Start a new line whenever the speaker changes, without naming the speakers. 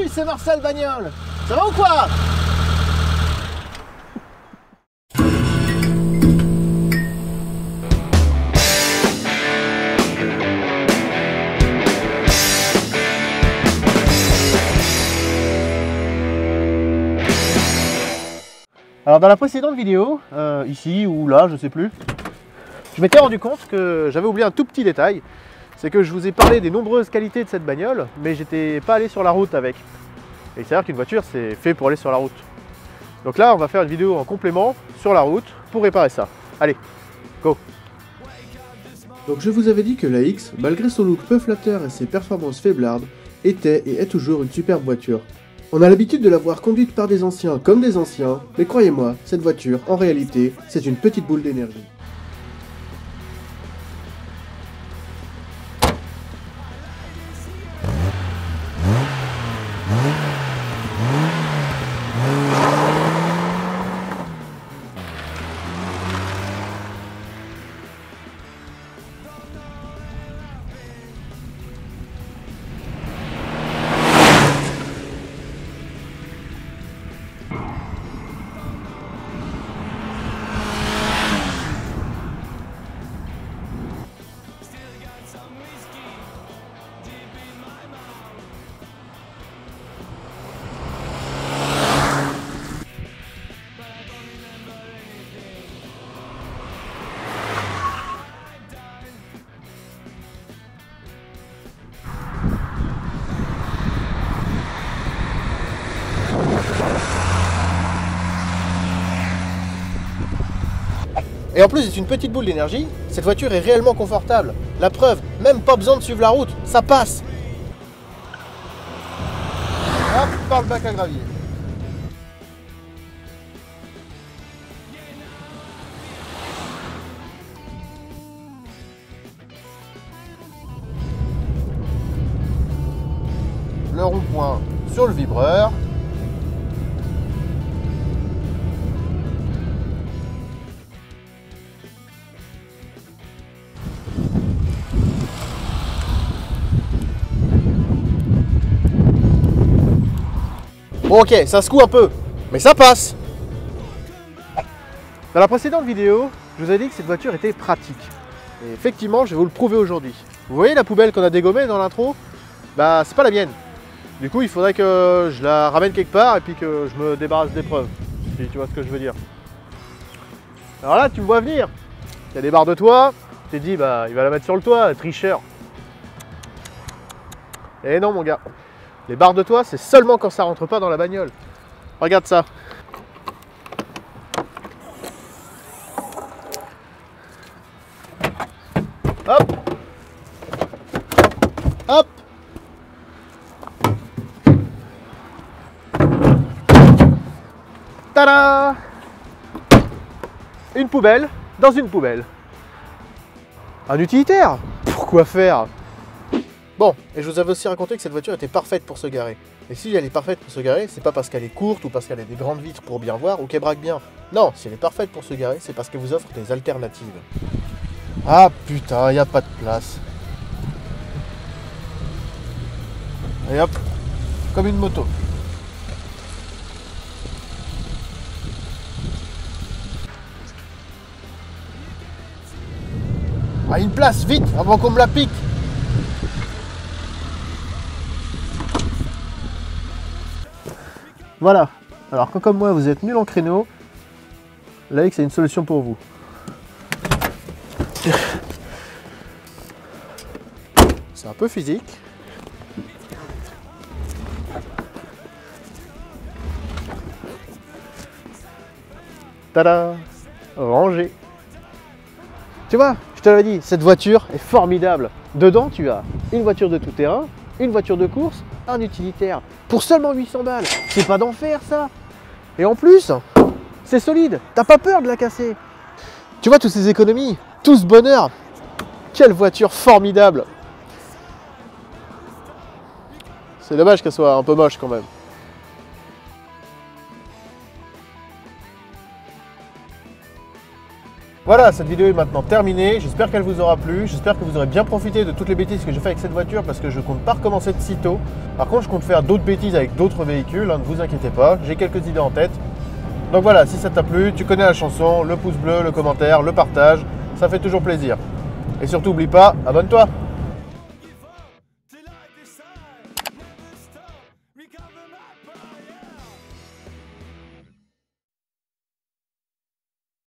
Salut, c'est Marcel Bagnole. Ça va ou quoi? Alors dans la précédente vidéo, ici ou là, je sais plus, je m'étais rendu compte que j'avais oublié un tout petit détail. C'est que je vous ai parlé des nombreuses qualités de cette bagnole, mais j'étais pas allé sur la route avec. Et c'est-à-dire qu'une voiture, c'est fait pour aller sur la route. Donc là, on va faire une vidéo en complément sur la route pour réparer ça. Allez, go!
Donc je vous avais dit que la X, malgré son look peu flatteur et ses performances faiblardes, était et est toujours une superbe voiture. On a l'habitude de la voir conduite par des anciens comme des anciens, mais croyez-moi, cette voiture, en réalité, c'est une petite boule d'énergie.
Et en plus, c'est une petite boule d'énergie, cette voiture est réellement confortable. La preuve, même pas besoin de suivre la route, ça passe. Hop, par le bac à gravier. Le rond-point sur le vibreur. Bon ok, ça secoue un peu, mais ça passe. Dans la précédente vidéo, je vous ai dit que cette voiture était pratique. Et effectivement, je vais vous le prouver aujourd'hui. Vous voyez la poubelle qu'on a dégommée dans l'intro? Bah, c'est pas la mienne. Du coup, il faudrait que je la ramène quelque part et puis que je me débarrasse des preuves. Si tu vois ce que je veux dire. Alors là, tu me vois venir. Il y a des barres de toit. Tu t'es dit, bah, il va la mettre sur le toit, tricheur. Et non, mon gars. Les barres de toit, c'est seulement quand ça rentre pas dans la bagnole. Regarde ça. Hop. Hop. Tada! Une poubelle dans une poubelle. Un utilitaire. Pourquoi faire? Bon, et je vous avais aussi raconté que cette voiture était parfaite pour se garer. Et si elle est parfaite pour se garer, c'est pas parce qu'elle est courte ou parce qu'elle a des grandes vitres pour bien voir ou qu'elle braque bien. Non, si elle est parfaite pour se garer, c'est parce qu'elle vous offre des alternatives. Ah putain, y a pas de place. Et hop, comme une moto. Ah, une place, vite, avant qu'on me la pique. Voilà. Alors quand comme moi vous êtes nul en créneau, la X a une solution pour vous. C'est un peu physique. Tada! Rangé. Tu vois, je te l'avais dit, cette voiture est formidable. Dedans, tu as une voiture de tout terrain, une voiture de course, un utilitaire. Pour seulement 800 balles. C'est pas d'enfer, ça. Et en plus, c'est solide. T'as pas peur de la casser. Tu vois, toutes ces économies, tout ce bonheur. Quelle voiture formidable. C'est dommage qu'elle soit un peu moche quand même. Voilà, cette vidéo est maintenant terminée. J'espère qu'elle vous aura plu. J'espère que vous aurez bien profité de toutes les bêtises que j'ai fait avec cette voiture parce que je compte pas recommencer de sitôt. Par contre, je compte faire d'autres bêtises avec d'autres véhicules, hein, ne vous inquiétez pas. J'ai quelques idées en tête. Donc voilà, si ça t'a plu, tu connais la chanson, le pouce bleu, le commentaire, le partage, ça fait toujours plaisir. Et surtout, n'oublie pas, abonne-toi.